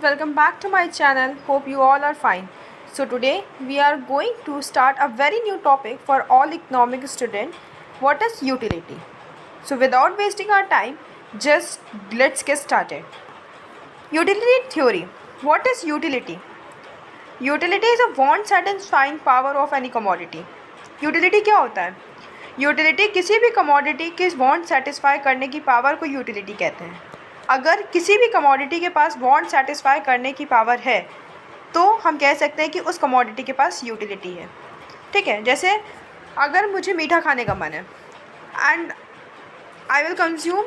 welcome back to my channel. Hope you all are fine. So today we are going to start a very new topic for all economic students. What is utility? So without wasting our time, just let's get started. Utility theory. What is utility? Utility is a want satisfying power of any commodity. Utility क्या होता है? Utility किसी भी commodity के want satisfy करने की power को utility कहते हैं. अगर किसी भी कमोडिटी के पास वांट सेटिस्फाई करने की पावर है तो हम कह सकते हैं कि उस कमोडिटी के पास यूटिलिटी है. ठीक है, जैसे अगर मुझे मीठा खाने का मन है and I will consume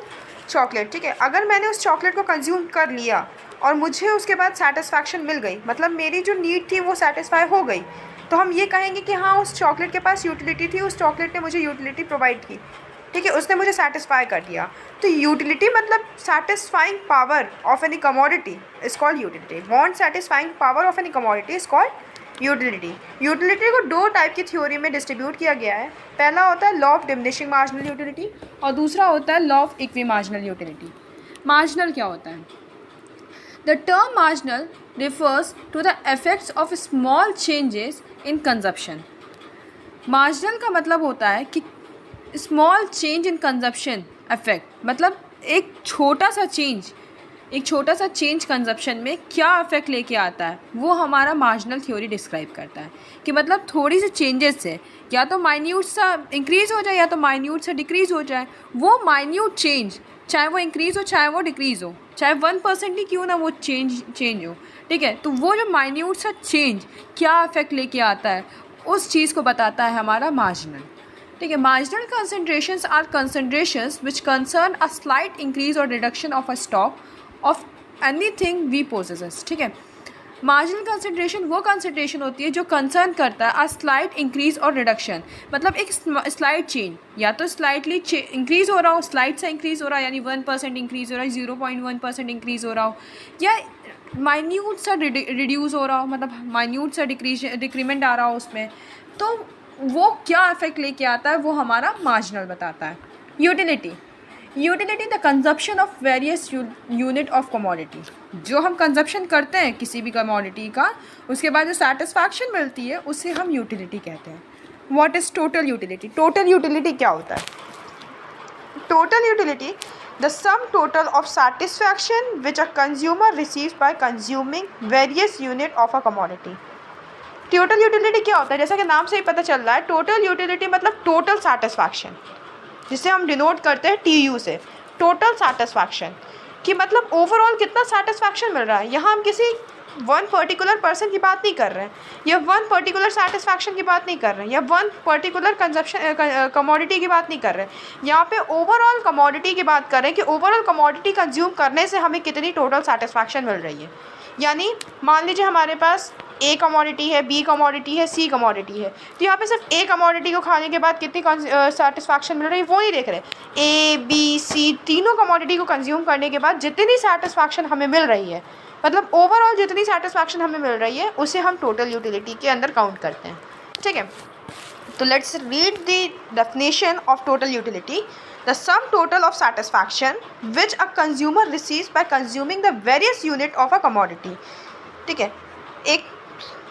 chocolate. ठीक है, अगर मैंने उस चॉकलेट को कंज्यूम कर लिया और मुझे उसके बाद सेटिस्फैक्शन मिल गई, मतलब मेरी जो नीड थी वो सेटिस्फाई हो गई, तो हम ये कहेंगे कि हाँ, उस चॉकलेट के पास यूटिलिटी थी, उस चॉकलेट ने मुझे यूटिलिटी प्रोवाइड की. ठीक है, उसने मुझे सेटिस्फाई कर दिया. तो यूटिलिटी मतलब satisfying power of any commodity is called utility. Want satisfying power of any commodity is called utility. Utility को दो टाइप की थ्योरी में डिस्ट्रीब्यूट किया गया है. पहला होता है law of diminishing marginal utility और दूसरा होता है law of equi marginal utility. Marginal क्या होता है? The term marginal refers to the effects of small changes in consumption. Marginal का मतलब होता है कि small change in consumption effect, मतलब एक छोटा सा चेंज कंजप्शन में क्या इफेक्ट लेके आता है, वो हमारा मार्जिनल थ्योरी डिस्क्राइब करता है. कि मतलब थोड़ी सी चेंजेस से या तो माइन्यूट सा इंक्रीज़ हो जाए या तो माइन्यूट सा डिक्रीज़ हो जाए, वो माइन्यूट चेंज चाहे वो इंक्रीज़ हो चाहे वो डिक्रीज़ हो, चाहे 1% ही क्यों ना वो चेंज हो. ठीक है, तो वो जो माइन्यूट सा चेंज क्या इफेक्ट लेके आता है उस चीज़ को बताता है हमारा मार्जिनल. ठीक है, marginal concentrations are concentrations which concern a slight increase और reduction of a stock of anything we possesses. ठीक है, मार्जिनल कंसनट्रेशन वो कंसनट्रेशन होती है जो कंसर्न करता है अ स्लाइट इंक्रीज और रिडक्शन, मतलब एक स्लाइट चेंज, या तो स्लाइटली इंक्रीज़ हो रहा हो, स्लाइट सा इंक्रीज़ हो रहा है यानी 1% इंक्रीज़ हो रहा है, 0.1% इंक्रीज़ हो रहा हो, या माइन्यूट सा रिड्यूस हो रहा हो, मतलब माइन्यूट सा डिक्रीमेंट आ रहा हो उसमें, तो वो क्या इफेक्ट लेके आता है वो हमारा मार्जिनल बताता है. Utility the consumption of various unit of commodity. जो हम कंजप्शन करते हैं किसी भी कमोडिटी का, उसके बाद जो सेटिस्फैक्शन मिलती है उसे हम यूटिलिटी कहते हैं. What is total utility? Total utility क्या होता है? Total utility the sum total of satisfaction which a consumer receives bye consuming various unit of a commodity. Total utility क्या होता है? जैसा कि नाम से ही पता चल रहा है, टोटल यूटिलिटी मतलब टोटल सेटिस्फैक्शन, जिसे हम डिनोट करते हैं TU से. टोटल सेटिस्फैक्शन कि मतलब ओवरऑल कितना सेटिस्फैक्शन मिल रहा है. यहाँ हम किसी वन पर्टिकुलर पर्सन की बात नहीं कर रहे हैं, या वन पर्टिकुलर सेटिस्फैक्शन की बात नहीं कर रहे हैं, या वन पर्टिकुलर कंजप्शन कमोडिटी की बात नहीं कर रहे हैं. यहाँ पे ओवरऑल कमोडिटी की बात कर रहे हैं कि ओवरऑल कमोडिटी कंज्यूम करने से हमें कितनी टोटल सेटिस्फैक्शन मिल रही है. यानी मान लीजिए हमारे पास A कमोडिटी है, B कमोडिटी है, C कमोडिटी है, तो यहाँ पे सिर्फ A कमोडिटी को खाने के बाद कितनी सेटिस्फैक्शन मिल रही है वो नहीं देख रहे. A, B, C तीनों कमोडिटी को कंज्यूम करने के बाद जितनी सेटिस्फैक्शन हमें मिल रही है, मतलब ओवरऑल जितनी सेटिस्फैक्शन हमें मिल रही है, उसे हम टोटल यूटिलिटी के अंदर काउंट करते हैं. ठीक है, तो let's read the definition of total utility. The sum total of satisfaction which a consumer receives by consuming the various unit of a commodity. ठीक है, एक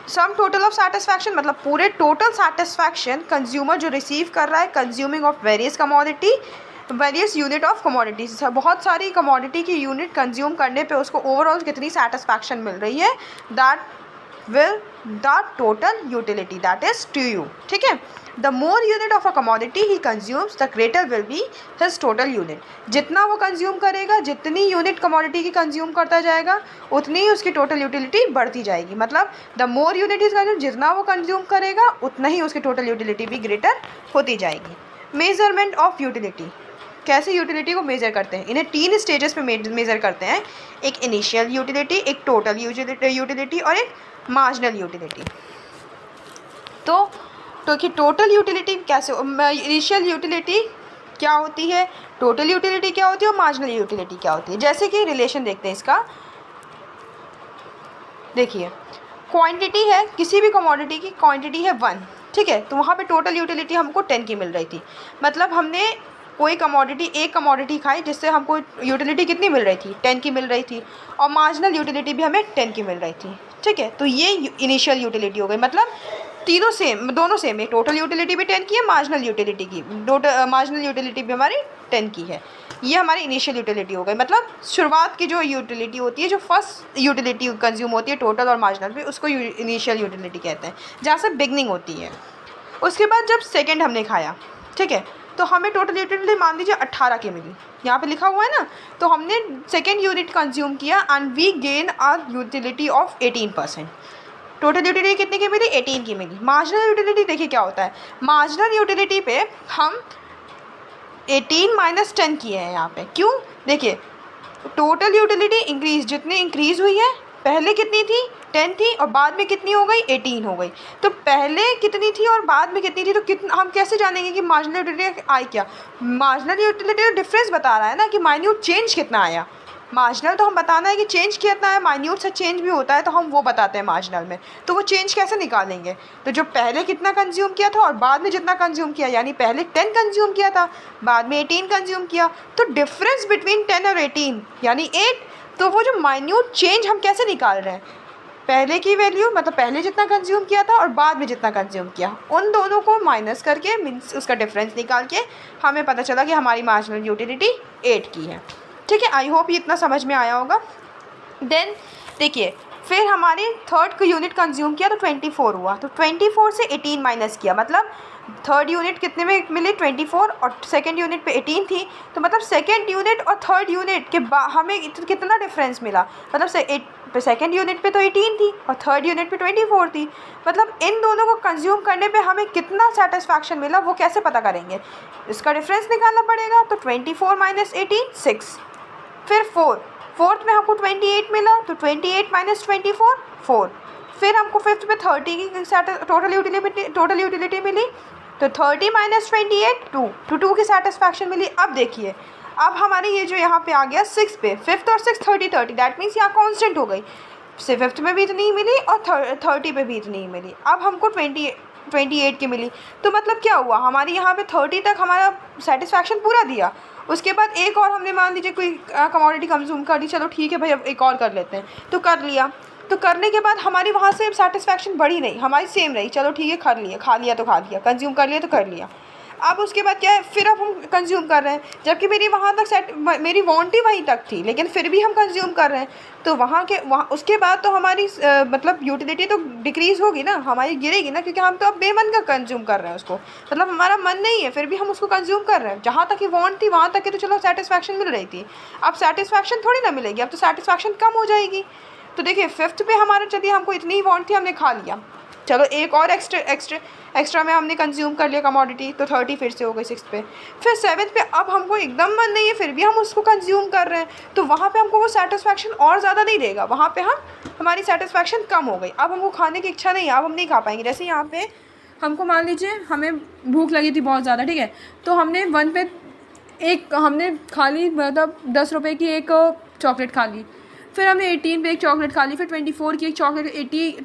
सम टोटल ऑफ सेटिस्फैक्शन मतलब पूरे टोटल सेटिस्फैक्शन कंज्यूमर जो receive कर रहा है consuming of various commodity, various unit of commodities, बहुत सारी कमोडिटी की यूनिट कंज्यूम करने पे उसको ओवरऑल कितनी सेटिस्फैक्शन मिल रही है, that will the total utility, that is TU. ठीक है, the more unit of a commodity he consumes the greater will be his total unit. जितना वो कंज्यूम करेगा, जितनी यूनिट कमोडिटी की कंज्यूम करता जाएगा, उतनी ही उसकी टोटल यूटिलिटी बढ़ती जाएगी. मतलब the more unit is consume, जितना वो कंज्यूम करेगा उतना ही उसकी टोटल यूटिलिटी भी ग्रेटर होती जाएगी. Measurement of utility. कैसे यूटिलिटी को मेज़र करते हैं? इन्हें 3 स्टेजेस पे मेज़र करते हैं. एक इनिशियल यूटिलिटी, एक टोटल यूटिलिटी और एक मार्जिनल यूटिलिटी. तो कि टोटल यूटिलिटी कैसे, इनिशियल यूटिलिटी क्या होती है, टोटल यूटिलिटी क्या होती है और मार्जिनल यूटिलिटी क्या होती है. जैसे कि रिलेशन देखते हैं इसका. देखिए, क्वांटिटी है, किसी भी कमोडिटी की क्वांटिटी है 1. ठीक है, तो वहाँ पे टोटल यूटिलिटी हमको 10 की मिल रही थी. मतलब हमने कोई कमोडिटी, एक कमोडिटी खाई जिससे हमको यूटिलिटी कितनी मिल रही थी, 10 की मिल रही थी, और मार्जिनल यूटिलिटी भी हमें 10 की मिल रही थी, ठीक है। तो ये इनिशियल यूटिलिटी हो गई, मतलब तीनों सेम, दोनों सेम है, टोटल यूटिलिटी भी 10 की है, मार्जिनल यूटिलिटी की, मार्जिनल यूटिलिटी भी हमारी 10 की है। ये हमारी इनिशियल यूटिलिटी हो गई, मतलब शुरुआत की जो यूटिलिटी होती है, जो फर्स्ट यूटिलिटी कंज्यूम होती है टोटल और मार्जिनल पे, उसको इनिशियल यूटिलिटी कहते हैं, जहाँ से बिगनिंग होती है। उसके बाद जब सेकेंड हमने खाया, ठीक है, तो हमें टोटल यूटिलिटी मान लीजिए 18 की मिली, यहाँ पे लिखा हुआ है ना, तो हमने सेकेंड यूनिट कंज्यूम किया and we gain a utility of 18%। Total utility कितने की मिली, 18 की मिली। मार्जिनल यूटिलिटी देखिए क्या होता है, मार्जिनल यूटिलिटी पे हम 18 माइनस 10 किए हैं यहाँ पे, क्यों, देखिए टोटल यूटिलिटी इंक्रीज, जितनी इंक्रीज हुई है, पहले कितनी थी 10 थी और बाद में कितनी हो गई 18 हो गई, तो पहले कितनी थी और बाद में कितनी थी, तो कितना हम कैसे जानेंगे कि मार्जिनल यूटिलिटी आई क्या, मार्जिनल यूटिलिटी डिफरेंस बता रहा है ना कि माइन्यूट चेंज कितना आया। मार्जिनल तो हम बताना है कि चेंज कितना है, माइन्यूट से चेंज भी होता है तो हम वो बताते हैं मार्जिनल में, तो वो चेंज कैसे निकालेंगे, तो जो पहले कितना कंज्यूम किया था और बाद में जितना कंज्यूम किया, यानी पहले 10 कंज्यूम किया था, बाद में 18 कंज्यूम किया, तो डिफरेंस बिटवीन 10 और 18 यानी 8, तो वो जो माइन्यूट चेंज हम कैसे निकाल रहे हैं, पहले की वैल्यू मतलब पहले जितना कंज्यूम किया था और बाद में जितना कंज्यूम किया, उन दोनों को माइनस करके मीन्स उसका डिफरेंस निकाल के हमें पता चला कि हमारी मार्जिनल यूटिलिटी 8 की है, ठीक है। आई होप ये इतना समझ में आया होगा। देन देखिए फिर हमारी थर्ड को यूनिट कंज्यूम किया तो 24 हुआ, तो 24 से 18 माइनस किया, मतलब थर्ड यूनिट कितने में मिली 24 और सेकंड यूनिट पे 18 थी, तो मतलब सेकंड यूनिट और थर्ड यूनिट के हमें कितना डिफरेंस मिला, मतलब सेकंड यूनिट पे तो 18 थी और थर्ड यूनिट पे 24 थी, मतलब इन दोनों को कंज्यूम करने पे हमें कितना सेटिस्फैक्शन मिला वो कैसे पता करेंगे, इसका डिफरेंस निकालना पड़ेगा, तो 24 माइनस 18 6, फिर फोर्थ में हमको 28 मिला, तो 28 माइनस 24 4, फिर हमको फिफ्थ में 30 की टोटल यूटिलिटी मिली, तो 30 माइनस 28 2, तो 2 की सेटिस्फैक्शन मिली। अब देखिए अब हमारी ये जो यहाँ पे आ गया 6 पे, फिफ्थ और 6 30 दैट मीन्स यहाँ कॉन्स्टेंट हो गई, से फिफ्थ में भी इतनी मिली और 30 पे भी इतनी मिली, अब हमको 28 की मिली, तो मतलब क्या हुआ, हमारी यहाँ पे 30 तक हमारा सेटिस्फैक्शन पूरा दिया, उसके बाद एक और हमने मान लीजिए कोई कमोडिटी कंज्यूम कर ली, चलो ठीक है भाई अब एक और कर लेते हैं, तो कर लिया, तो करने के बाद हमारी वहाँ से सेटिस्फैक्शन बढ़ी नहीं, हमारी सेम रही, चलो ठीक है खा लिया तो खा लिया, कंज्यूम कर लिया तो कर लिया। अब उसके बाद क्या है, फिर अब हम कंज्यूम कर रहे हैं, जबकि मेरी वहाँ तक मेरी वांट ही वहीं तक थी, लेकिन फिर भी हम कंज्यूम कर रहे हैं, तो वहाँ उसके बाद तो हमारी मतलब यूटिलिटी तो डिक्रीज़ होगी ना, हमारी गिरेगी ना, क्योंकि हम तो अब बेमन का कंज्यूम कर रहे हैं उसको, मतलब हमारा मन नहीं है फिर भी हम उसको कंज्यूम कर रहे हैं, जहाँ तक की वांट थी वहाँ तक की तो चलो सेटिस्फैक्शन मिल रही थी, अब सेटिस्फैक्शन थोड़ी ना मिलेगी, अब तो सेटिस्फैक्शन कम हो जाएगी। तो देखिए फिफ्थ पे हमारा चलिए हमको इतनी ही वांट थी, हमने खा लिया, चलो एक और एक्स्ट्रा में हमने कंज्यूम कर लिया कमोडिटी, तो 30 फिर से हो गई सिक्स पे, फिर सेवन्थ पे अब हमको एकदम मन नहीं है फिर भी हम उसको कंज्यूम कर रहे हैं, तो वहाँ पे हमको वो सेटिस्फैक्शन और ज़्यादा नहीं देगा, वहाँ पे हमारी सेटिस्फैक्शन कम हो गई, अब हमको खाने की इच्छा नहीं है, अब हम नहीं खा पाएंगे। जैसे यहाँ पे हमको मान लीजिए हमें भूख लगी थी बहुत ज़्यादा, ठीक है, तो हमने हमने खा ली, मतलब 10 रुपये की एक चॉकलेट खा ली, फिर हमने 18 पे एक चॉकलेट खा ली, फिर 24 की एक चॉकलेट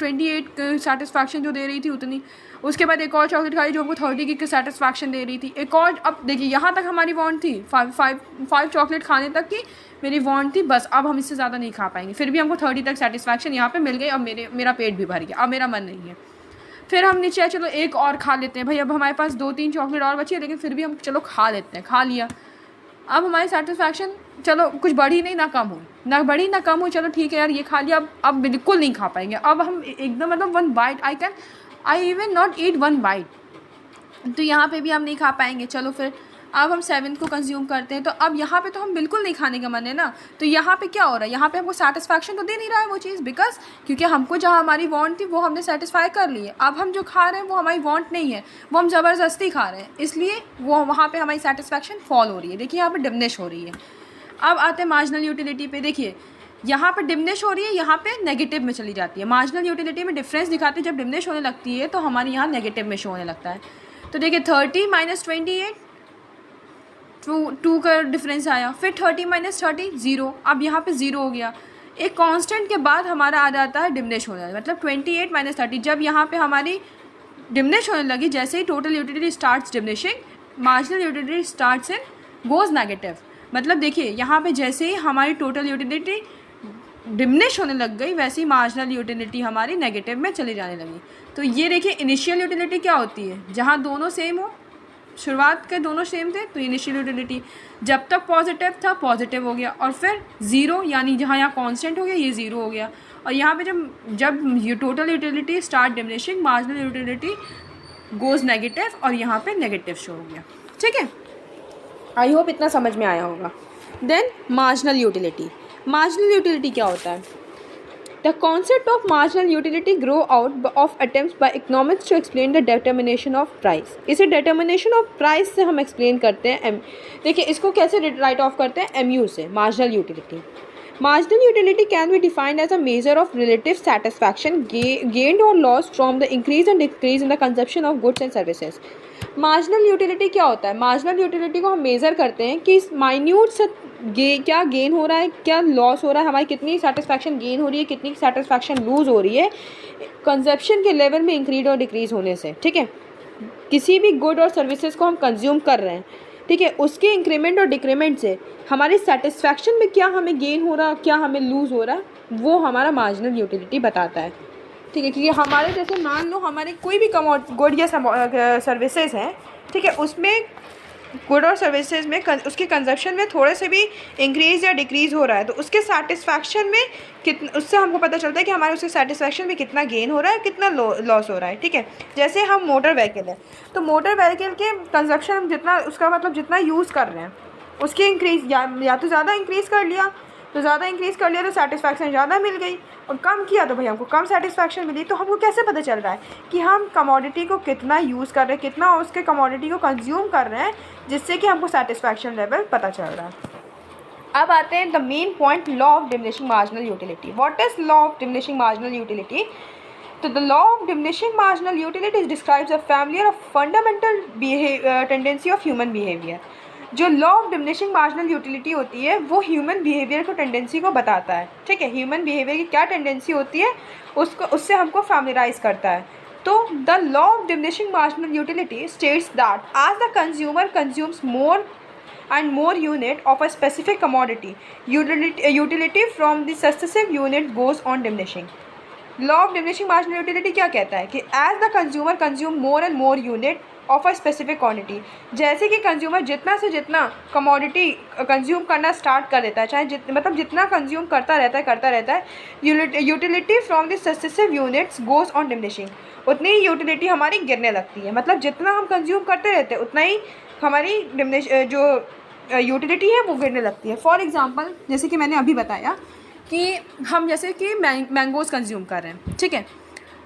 28 सेटिस्फैक्शन जो दे रही थी उतनी, उसके बाद एक और चॉकलेट खा ली जो हमको 30 की सेटिस्फैक्शन दे रही थी, एक और, अब देखिए यहाँ तक हमारी वांट थी 5 चॉकलेट खाने तक की मेरी वांट थी, बस अब हम इससे ज़्यादा नहीं खा पाएंगे, फिर भी हमको 30 तक सेटिस्फैक्शन यहाँ पे मिल गई, अब मेरा पेट भी भर गया, अब मेरा मन नहीं है, फिर हम नीचे चलो एक और खा लेते हैं भाई, अब हमारे पास 2-3 चॉकलेट और बची है, लेकिन फिर भी हम चलो खा लेते हैं, खा लिया, अब हमारी सेटिस्फैक्शन चलो कुछ बढ़ी नहीं ना कम हुई, ना बढ़ी ना कम हुई, चलो ठीक है यार ये खा लिया, अब बिल्कुल नहीं खा पाएंगे, अब हम एकदम मतलब 1 bite I even not eat 1 bite, तो यहाँ पे भी हम नहीं खा पाएंगे। चलो फिर अब हम 7th को कंज्यूम करते हैं, तो अब यहाँ पे तो हम बिल्कुल नहीं खाने का मन है ना, तो यहाँ पे क्या हो रहा है, यहाँ पे हमको सेटिस्फैक्शन तो दे नहीं रहा है वो चीज़, बिकॉज क्योंकि हमको जहाँ हमारी वांट थी वो हमने सेटिस्फाई कर ली है, अब हम जो खा रहे हैं वो हमारी वांट नहीं है, वो हम ज़बरदस्ती खा रहे हैं, इसलिए वो वहाँ पर हमारी सेटिस्फैक्शन फॉल हो रही है। देखिए यहाँ पर डिमिनिश हो रही है। अब आते हैं मार्जिनल यूटिलिटी पे, देखिए यहाँ पर डिमिनिश हो रही है, यहाँ पे नेगेटिव में चली जाती है, मार्जिनल यूटिलिटी में डिफरेंस दिखाती है, जब डिमिनिश होने लगती है तो हमारे यहाँ नेगेटिव में शो होने लगता है। तो देखिए 30 माइनस 28 2 का डिफरेंस आया, फिर 30 माइनस 30 0, अब यहाँ पे 0 हो गया, एक कांस्टेंट के बाद हमारा आ जाता है डिमिनिश होने, मतलब 28 माइनस 30, जब यहाँ पे हमारी डिमिनिश होने लगी, जैसे ही total utility starts diminishing, marginal utility starts in goes negative, मतलब देखिए यहाँ पे जैसे ही हमारी टोटल यूटिलिटी डिमिनिश होने लग गई वैसे ही मार्जिनल यूटिलिटी हमारी नेगेटिव में चली जाने लगी। तो ये देखिए इनिशियल यूटिलिटी क्या होती है, जहाँ दोनों सेम हो, शुरुआत के दोनों सेम थे तो इनिशियल यूटिलिटी, जब तक पॉजिटिव था पॉजिटिव हो गया, और फिर ज़ीरो यानी जहाँ यहाँ कांस्टेंट हो गया ये ज़ीरो हो गया, और यहाँ पे जब ये total utility start diminishing marginal utility goes negative और यहाँ पे नेगेटिव शो हो गया। ठीक है, आई होप इतना समझ में आया होगा। Then marginal utility, marginal utility क्या होता है? The concept of marginal utility grow out of attempts by economics to explain the determination of price. इसे डिटर्मिनेशन ऑफ प्राइस से हम एक्सप्लेन करते हैं। देखिए इसको कैसे राइट ऑफ करते हैं, MU से, marginal utility. Marginal utility can be defined as a measure of relative satisfaction gained or lost from the increase and decrease in the consumption of goods and services. Marginal utility क्या होता है? Marginal utility को हम measure करते हैं कि इस minute से क्या गेन हो रहा है, क्या लॉस हो रहा है, हमारी कितनी सेटिस्फैक्शन गेन हो रही है, कितनी सेटिस्फैक्शन लूज़ हो रही है कंजप्शन के लेवल में इंक्रीज और डिक्रीज़ होने से। ठीक है, किसी भी गुड और सर्विसेज को हम कंज्यूम कर रहे हैं, ठीक है, उसके इंक्रीमेंट और डिक्रीमेंट से हमारी सेटिस्फैक्शन में क्या हमें गेन हो रहा है, क्या हमें लूज़ हो रहा है, वो हमारा मार्जिनल यूटिलिटी बताता है। ठीक है, क्योंकि हमारे जैसे मान लो हमारे कोई भी गुड या सर्विसेज हैं, ठीक है, उसमें गुड और सर्विसेज में उसके कंजप्शन में थोड़े से भी इंक्रीज़ या डिक्रीज़ हो रहा है तो उसके सेटिस्फैक्शन में कितना, उससे हमको पता चलता है कि हमारे उसके सेटिस्फैक्शन में कितना गेन हो रहा है, कितना लॉस हो रहा है। ठीक है, जैसे हम मोटर व्हीकल है तो मोटर व्हीकल के कंजप्शन जितना, उसका मतलब जितना यूज़ कर रहे हैं उसकी इंक्रीज़ या तो ज़्यादा इंक्रीज़ कर लिया तो सेटिस्फैक्शन ज़्यादा मिल गई, और कम किया तो भाई हमको कम सेटिस्फैक्शन मिली। तो हमको कैसे पता चल रहा है कि हम कमोडिटी को कितना यूज़ कर रहे हैं, कितना उसके कमोडिटी को कंज्यूम कर रहे हैं, जिससे कि हमको सेटिस्फैक्शन लेवल पता चल रहा है। अब आते हैं the main point, law of diminishing marginal utility. What is law of diminishing marginal utility? तो the law of diminishing marginal utility describes a familiar of fundamental tendency of human behaviour. जो law of diminishing marginal utility होती है वो human behaviour को tendency को बताता है। ठीक है, ह्यूमन बिहेवियर की क्या टेंडेंसी होती है उससे हमको फैमिलियराइज करता है। तो the law of diminishing marginal utility states that as the consumer consumes more and more unit of a specific commodity, utility from the successive unit goes on diminishing. Law of diminishing marginal utility क्या कहता है कि as the consumer consume more and more unit of a specific quantity, जैसे कि consumer जितना से जितना commodity consume करना स्टार्ट कर देता है, चाहे मतलब जितना कंज्यूम करता रहता है utility from the successive units goes on diminishing, उतनी ही यूटिलिटी हमारी गिरने लगती है। मतलब जितना हम कंज्यूम करते रहते हैं उतना ही हमारी जो यूटिलिटी है वो गिरने लगती है। फॉर एग्ज़ाम्पल जैसे कि मैंने अभी बताया कि हम जैसे कि मैंगोज़ कंज्यूम कर रहे हैं, ठीक है,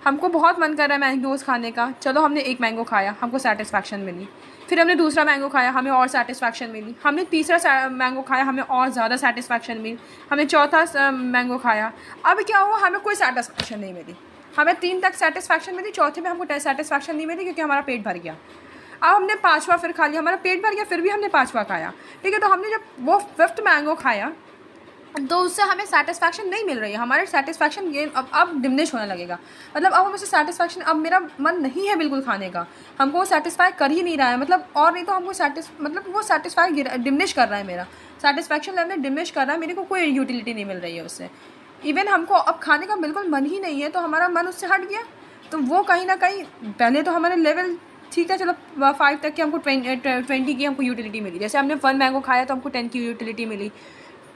हमको बहुत मन कर रहा है मैंगोज़ खाने का, चलो हमने एक मैंगो खाया, हमको सेटिस्फैक्शन मिली, फिर हमने दूसरा मैंगो खाया, हमें और सेटिस्फैक्शन मिली, हमने तीसरा मैंगो खाया, हमें और ज़्यादा सेटिस्फैक्शन मिली, हमने चौथा मैंगो खाया, अब क्या हुआ, हमें कोई सेटिस्फैक्शन नहीं मिली, हमें 3 तक सेटिस्फैक्शन मिली, चौथे में हमको सेटिस्फैक्शन नहीं मिली क्योंकि हमारा पेट भर गया। अब हमने 5वां फिर खा लिया, हमारा पेट भर गया, फिर भी हमने 5वां खाया, ठीक है, तो हमने जब वो 5th मैंगो खाया तो उससे हमें सेटिस्फैक्शन नहीं मिल रही है, हमारे सेटिस्फैक्शन गेन अब डिमिनिश होने लगेगा। मतलब अब हमें सेटिस्फैक्शन, अब मेरा मन नहीं है बिल्कुल खाने का, हमको वो सेटिस्फाई कर ही नहीं रहा है, मतलब और नहीं तो हमको वो सेटिस्फाई डिमिनिश कर रहा है, मेरा सेटिस्फैक्शन लेवल डिमिनिश कर रहा है, मेरे को कोई यूटिलिटी नहीं मिल रही है उससे। इवन हमको अब खाने का बिल्कुल मन ही नहीं है तो हमारा मन उससे हट गया, तो वो कहीं ना कहीं पहले तो हमारे लेवल ठीक है, चलो 5 तक की हमको 20 की हमको यूटिलिटी मिली, जैसे हमने 1 मैंगो खाया तो हमको 10 की यूटिलिटी मिली,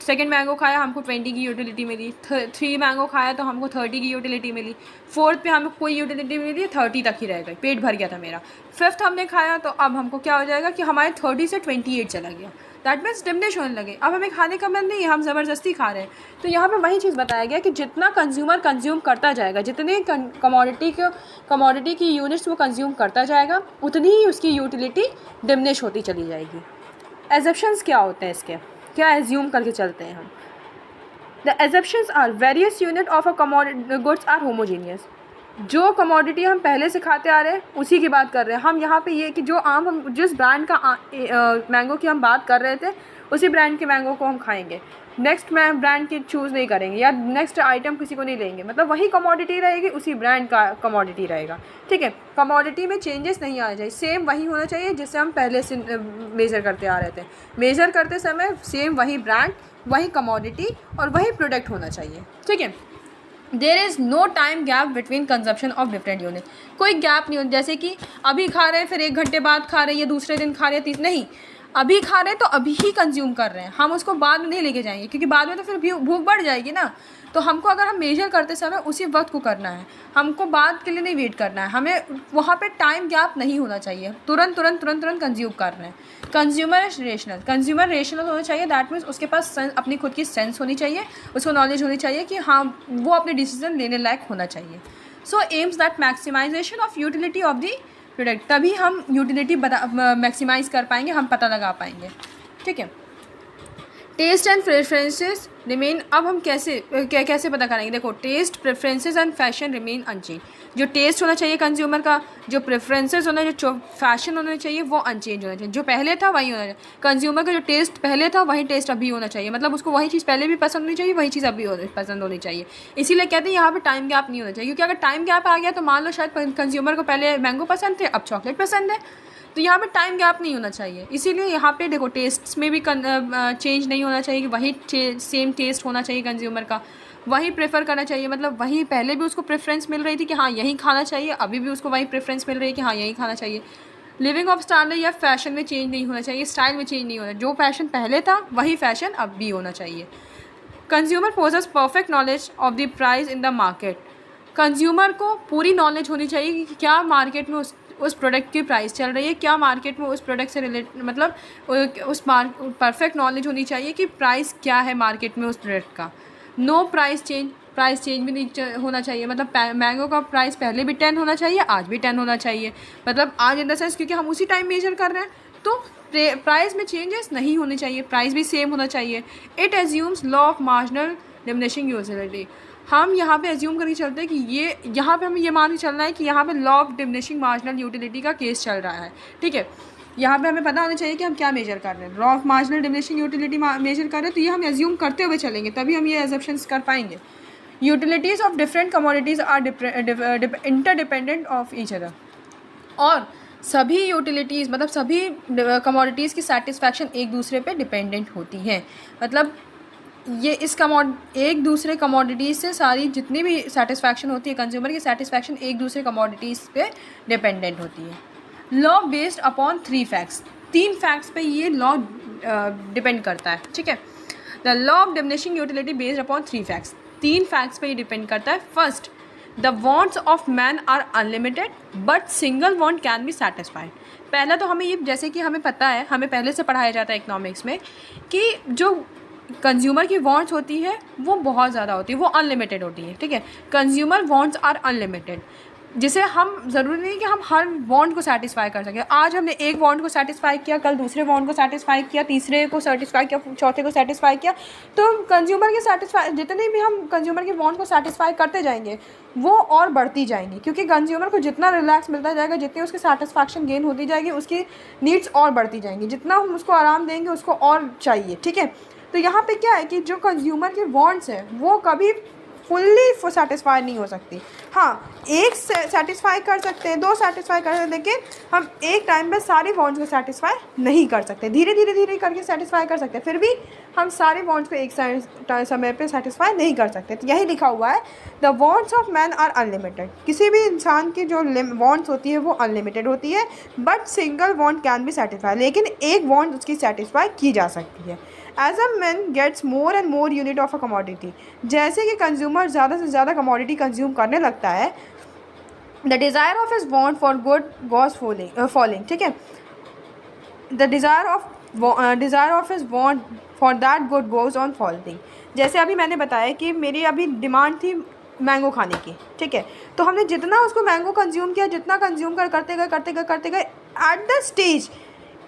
2nd मैंगो खाया हमको 20 की यूटिलिटी मिली, 3 मैंगो खाया तो हमको 30 की यूटिलिटी मिली, 4th पे हमें कोई यूटिलिटी मिली, 30 तक ही रह गई, पेट भर गया था मेरा। 5th हमने खाया तो अब हमको क्या हो जाएगा कि हमारे 30 से 28 चला गया, दैट मीन्स डिमिनिश होने लगे, अब हमें खाने का मन नहीं है, हम ज़बरदस्ती खा रहे हैं। तो यहाँ पे वही चीज़ बताया गया कि जितना कंज्यूमर कंज्यूम करता जाएगा, जितने कमोडिटी की यूनिट्स वो कंज्यूम करता जाएगा उतनी ही उसकी यूटिलिटी डिमिनिश होती चली जाएगी। एजप्शंस क्या होते हैं इसके, क्या एज्यूम करके चलते हैं हम? The assumptions are various unit of a commodity goods are homogeneous. जो कमोडिटी हम पहले से खाते आ रहे हैं उसी की बात कर रहे हैं हम यहाँ पे, ये कि जो हम जिस ब्रांड का मैंगो की हम बात कर रहे थे उसी ब्रांड के मैंगो को हम खाएंगे, नेक्स्ट मैं ब्रांड की चूज़ नहीं करेंगे या नेक्स्ट आइटम किसी को नहीं लेंगे, मतलब वही कमोडिटी रहेगी, उसी ब्रांड का कमोडिटी रहेगा। ठीक है, कमोडिटी में चेंजेस नहीं आना चाहिए, सेम वही होना चाहिए जिससे हम पहले से मेज़र करते आ रहे थे। मेज़र करते समय सेम वही ब्रांड, वही कमोडिटी और वही प्रोडक्ट होना चाहिए। ठीक है, there is no time gap between consumption of different unit, कोई गैप नहीं हो, जैसे कि अभी खा रहे हैं फिर 1 घंटे बाद खा रहे हैं या दूसरे दिन खा रहे हैं, नहीं, अभी खा रहे हैं तो अभी ही कंज्यूम कर रहे हैं, हम उसको बाद में नहीं लेके जाएंगे, क्योंकि बाद में तो फिर भूख बढ़ जाएगी ना। तो हमको अगर हम मेजर करते समय उसी वक्त को करना है, हमको बाद के लिए नहीं वेट करना है, हमें वहाँ पे टाइम गैप नहीं होना चाहिए, तुरंत तुरंत तुरंत तुरंत कंज्यूम कर रहे हैं। कंज्यूमर रेशनल होना चाहिए, दैट मीन्स उसके पास अपनी खुद की सेंस होनी चाहिए, उसको नॉलेज होनी चाहिए कि हाँ वो अपने डिसीजन लेने लायक होना चाहिए। So aims that maximization of utility of the product, तभी हम यूटिलिटी मैक्सिमाइज़ कर पाएंगे, हम पता लगा पाएंगे। ठीक है, टेस्ट एंड प्रेफरेंसेस रिमेन, अब हम कैसे पता करेंगे, देखो taste preferences and fashion remain unchange, जो टेस्ट होना चाहिए कंज्यूमर का, जो प्रेफरेंसेस होना, जो फैशन होना चाहिए वो अनचेंज होना चाहिए, जो पहले था वही होना चाहिए। कंज्यूमर का जो टेस्ट पहले था वही टेस्ट अभी होना चाहिए, मतलब उसको वही चीज़ पहले भी पसंद होनी चाहिए, वही चीज़ अभी पसंद होनी चाहिए। इसीलिए कहते हैं यहाँ पे टाइम गैप नहीं होना चाहिए, क्योंकि अगर टाइम गैप आ गया तो मान लो शायद कंज्यूमर को पहले मैंगो पसंद थे, अब चॉकलेट पसंद है, तो यहाँ पे टाइम गैप नहीं होना चाहिए। इसीलिए यहाँ पे देखो टेस्ट्स में भी चेंज नहीं होना चाहिए, कि वही सेम टेस्ट होना चाहिए कंज्यूमर का, वही प्रेफर करना चाहिए, मतलब वही पहले भी उसको प्रेफरेंस मिल रही थी कि हाँ यही खाना चाहिए, अभी भी उसको वही प्रेफरेंस मिल रही है कि हाँ यही खाना चाहिए। लिविंग ऑफ स्टाइल या फैशन में चेंज नहीं होना चाहिए, स्टाइल में चेंज नहीं होना, जो फैशन पहले था वही फैशन अब भी होना चाहिए। Consumer possess perfect knowledge of the price in the market, consumer को पूरी नॉलेज होनी चाहिए कि क्या मार्केट में उस प्रोडक्ट की प्राइस चल रही है, क्या मार्केट में उस प्रोडक्ट से मतलब परफेक्ट नॉलेज होनी चाहिए कि प्राइस क्या है मार्केट में उस प्रोडक्ट का। नो प्राइस चेंज भी नहीं होना चाहिए, मतलब मैंगो का प्राइस पहले भी 10 होना चाहिए, आज भी 10 होना चाहिए, मतलब आज इन द सेंस क्योंकि हम उसी टाइम मेजर कर रहे हैं, तो प्राइस में चेंजेस नहीं होने चाहिए, प्राइस भी सेम होना चाहिए। It assumes law of marginal diminishing utility, हम यहाँ पे एज्यूम करके चलते हैं कि ये यहाँ पे हमें ये मान के चलना है कि यहाँ पे law of diminishing marginal utility का केस चल रहा है। ठीक है, यहाँ पे हमें पता होना चाहिए कि हम क्या मेजर कर रहे हैं, law of marginal diminishing utility measure कर रहे हैं, तो ये हम एज्यूम करते हुए चलेंगे, तभी हम ये एजम्पशंस कर पाएंगे। Utilities of different commodities are interdependent of each other, और सभी यूटिलिटीज़ मतलब सभी कमोडिटीज़ की सेटिस्फैक्शन एक दूसरे पे डिपेंडेंट होती है, मतलब ये एक दूसरे कमोडिटीज़ से सारी जितनी भी सेटिस्फैक्शन होती है, कंज्यूमर की सेटिस्फैक्शन एक दूसरे कमोडिटीज़ पे डिपेंडेंट होती है। Law based upon 3 facts, 3 facts पे ये लॉ डिपेंड करता है। ठीक है, the law of diminishing utility based upon 3 facts, 3 facts पे ये डिपेंड करता है। First, the wants of man are unlimited but single want can be satisfied. पहला तो हमें ये, जैसे कि हमें पता है, हमें पहले से पढ़ाया जाता है इकोनॉमिक्स में, कि जो कंज्यूमर की वांट्स होती है वो बहुत ज़्यादा होती है, वो अनलिमिटेड होती है। ठीक है, कंज्यूमर वांट्स आर अनलिमिटेड, जिसे हम ज़रूरी नहीं कि हम हर वांट को सेटिस्फाई कर सकें। आज हमने एक वांट को सेटिस्फाई किया, कल दूसरे वांट को सेटिस्फाई किया, तीसरे को सेटिस्फाई किया, चौथे को सेटिस्फाई किया, तो कंज्यूमर के जितने भी हम कंज्यूमर के वांट को सेटिस्फाई करते जाएंगे वो और बढ़ती जाएंगी, क्योंकि कंज्यूमर को जितना रिलैक्स मिलता जाएगा, जितनी उसकी सेटिस्फैक्शन गेन होती जाएगी, उसकी नीड्स और बढ़ती जाएंगी, जितना हम उसको आराम देंगे उसको और चाहिए। ठीक है, तो यहाँ पे क्या है कि जो कंज्यूमर के वांट्स हैं वो कभी फुल्ली सेटिस्फाई नहीं हो सकती। हाँ, एक सेटिस्फाई कर सकते हैं, 2 सेटिस्फाई कर सकते हैं, लेकिन हम एक टाइम पे सारे वांट्स को सेटिस्फाई नहीं कर सकते, धीरे धीरे करके सेटिस्फाई कर सकते हैं, फिर भी हम सारे वांट्स को एक समय पे सेटिस्फाई नहीं कर सकते। तो यही लिखा हुआ है, the wants of man are unlimited, किसी भी इंसान की जो वांट्स होती है वो अनलिमिटेड होती है, but single want can be satisfy, लेकिन एक वांट उसकी सेटिस्फाई की जा सकती है। As a man gets more and more unit of a commodity, जैसे कि कंज्यूमर ज़्यादा से ज़्यादा कमोडिटी कंज्यूम करने लगता है, the desire of his want for good goes falling. ठीक है, the desire of his want for that good goes on falling. जैसे अभी मैंने बताया कि मेरी अभी डिमांड थी मैंगो खाने की, ठीक है, तो हमने जितना उसको मैंगो कंज्यूम किया, जितना कंज्यूम करते गए एट द स्टेज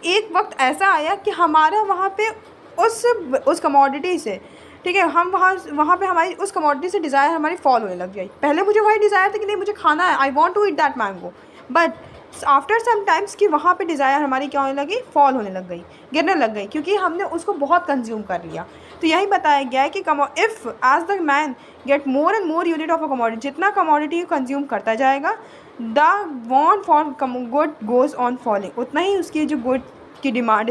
एक वक्त ऐसा आया कि हमारा वहाँ पे उस कमोडिटी से, ठीक है, हम वहाँ पे हमारी उस कमोडिटी से डिज़ायर हमारी फॉल होने लग गई। पहले मुझे वही डिज़ायर था कि नहीं मुझे खाना है, I want to eat that mango, but after some times कि वहाँ पे डिज़ायर हमारी क्या होने लगी, फॉल होने लग गई, गिरने लग गई, क्योंकि हमने उसको बहुत कंज्यूम कर लिया। तो यही बताया गया है कि if as the man get more and more unit of a commodity, जितना कमोडिटी कंज्यूम करता जाएगा, the want for good goes on falling, उतना ही उसकी जो गुड की डिमांड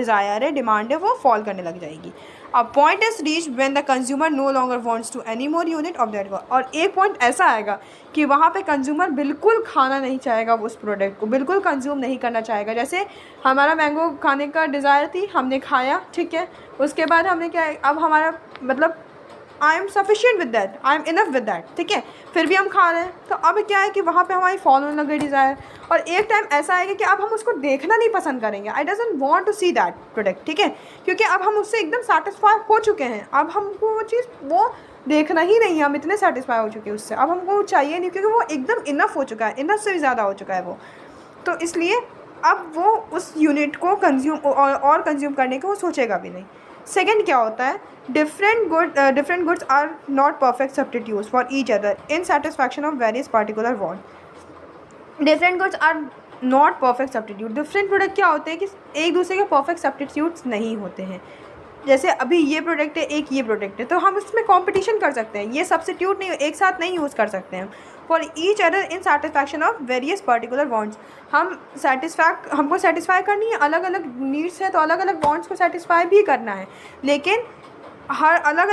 है वो फॉल करने लग जाएगी। A point is reach when the consumer no longer wants to any more unit of that, और एक पॉइंट ऐसा आएगा कि वहाँ पे कंज्यूमर बिल्कुल खाना नहीं चाहेगा, उस प्रोडक्ट को बिल्कुल कंज्यूम नहीं करना चाहेगा। जैसे हमारा मैंगो खाने का डिज़ायर थी, हमने खाया, ठीक है, उसके बाद हमने क्या, अब हमारा मतलब I am sufficient with that, I am enough with that, ठीक है, फिर भी हम खा रहे हैं। तो अब क्या है कि वहाँ पे हमारी फॉल होने लग गई डिज़ायर, और एक टाइम ऐसा आएगा कि अब हम उसको देखना नहीं पसंद करेंगे। I doesn't want to see that product, ठीक है, क्योंकि अब हम उससे एकदम सेटिस्फाई हो चुके हैं। अब हमको वो चीज़ वो देखना ही नहीं है, हम इतने सेटिस्फाई हो चुके हैं उससे, अब हमको चाहिए नहीं, क्योंकि वो एकदम इनफ हो चुका है, इनफ से भी ज़्यादा हो चुका है वो। तो इसलिए अब वो उस यूनिट को कंज्यूम और कंज्यूम करने को वो सोचेगा भी नहीं। सेकेंड क्या होता है, different goods are not perfect substitutes for each other in satisfaction of various particular want। different goods are not perfect substitute, different product क्या होते हैं कि एक दूसरे के परफेक्ट सब्सटीट्यूट्स नहीं होते हैं। जैसे अभी ये प्रोडक्ट है, एक ये प्रोडक्ट है, तो हम उसमें कंपटीशन कर सकते हैं, ये सब्सटीट्यूट नहीं, एक साथ नहीं यूज़ कर सकते हैं। For each other in satisfaction of various particular wants, हमको सेटिस्फाई करनी है, अलग अलग नीड्स है, तो अलग अलग वांट्स को सेटिस्फाई भी करना है, लेकिन हर अलग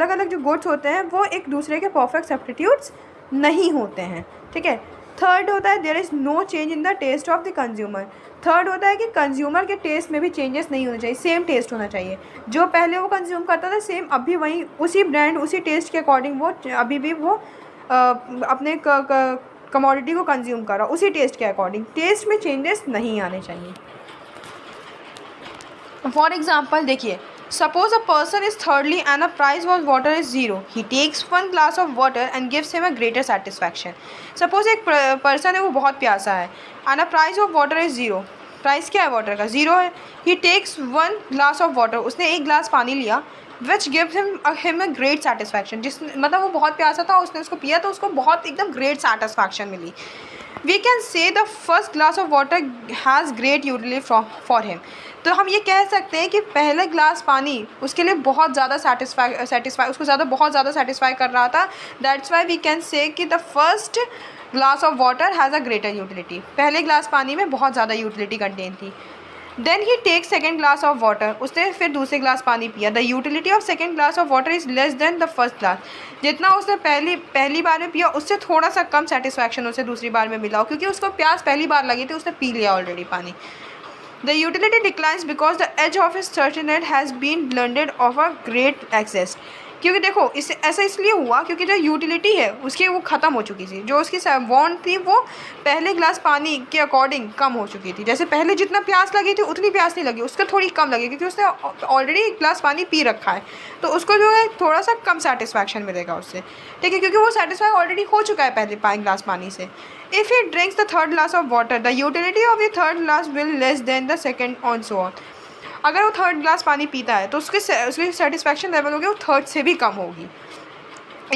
अलग जो गुड्स होते हैं वो एक दूसरे के परफेक्ट सब्सटीट्यूट्स नहीं होते हैं, ठीक है। थर्ड होता है there is no change in the taste of the consumer. Third होता है कि कंज्यूमर के टेस्ट में भी चेंजेस नहीं होने चाहिए, सेम टेस्ट होना चाहिए। जो पहले वो कंज्यूम करता था सेम अभी वही उसी ब्रांड उसी टेस्ट के अकॉर्डिंग वो अभी भी वो अपने कमोडिटी को कंज्यूम कर रहा, उसी टेस्ट के अकॉर्डिंग, टेस्ट में चेंजेस नहीं आने चाहिए। फॉर एग्जाम्पल देखिए, suppose a person is thirdly and the price of water is 0, he takes one glass of water and gives him a greater satisfaction। suppose एक person है वो बहुत प्यासा है and the price of water is 0, price क्या है water का, 0 है। he takes one glass of water, उसने एक ग्लास पानी लिया, which gives him a great satisfaction, जिस मतलब वो बहुत प्यासा था, उसने उसको पिया तो उसको बहुत एकदम ग्रेट सेटिस्फैक्शन मिली। we can say the first glass of water has great utility for him। तो हम ये कह सकते हैं कि पहले ग्लास पानी उसके लिए बहुत ज़्यादा सेटिस्फाई उसको बहुत ज़्यादा सेटिस्फाई कर रहा था। That's why we can say कि the first glass of water has a greater utility, पहले ग्लास पानी में बहुत ज़्यादा यूटिलिटी कंटेन थी। Then he take second glass of water, उसने फिर दूसरे ग्लास पानी पिया। The utility of second glass of water is less than the first glass, जितना उसने पहली बार में पिया उससे थोड़ा सा कम सेटिस्फैक्शन उसे दूसरी बार में मिला, क्योंकि उसको प्यास पहली बार लगी थी, उसने पी लिया ऑलरेडी पानी। The utility declines because the edge of his certinet has been blended of a great excess। क्योंकि देखो इससे ऐसा इसलिए हुआ क्योंकि जो यूटिलिटी है उसकी वो ख़त्म हो चुकी थी, जो उसकी वांट थी वो पहले ग्लास पानी के अकॉर्डिंग कम हो चुकी थी। जैसे पहले जितना प्यास लगी थी उतनी प्यास नहीं लगी, उसका थोड़ी कम लगी, क्योंकि उसने ऑलरेडी एक ग्लास पानी पी रखा है, तो उसको जो है थोड़ा सा कम सेटिस्फैक्शन मिलेगा उससे, ठीक है, क्योंकि वो सेटिस्फाई ऑलरेडी हो चुका है पहले 5 ग्लास पानी से। If he drinks the third glass of water, the utility of the third glass will less than the second and so on। अगर वो थर्ड ग्लास पानी पीता है तो उसकी सेटिस्फैक्शन लेवल होगी वो थर्ड से भी कम होगी।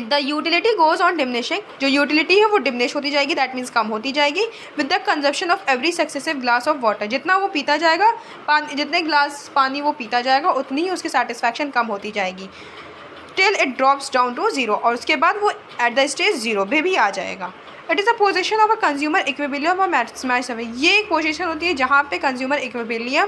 The utility goes on diminishing, जो यूटिलिटी है वो डिमिनिश होती जाएगी, दैट मीन्स कम होती जाएगी with the consumption of every successive glass of water. जितना वो पीता जाएगा जितने ग्लास पानी वो पीता जाएगा उतनी ही उसकी सेटिस्फैक्शन कम होती जाएगी, till it drops down to 0, और उसके बाद वो एट द स्टेज 0 पे भी आ जाएगा। It is a position of a consumer equilibrium और मैक्सिमाइज, ये एक पोजीशन होती है जहाँ पे कंज्यूमर इक्विलिब्रियम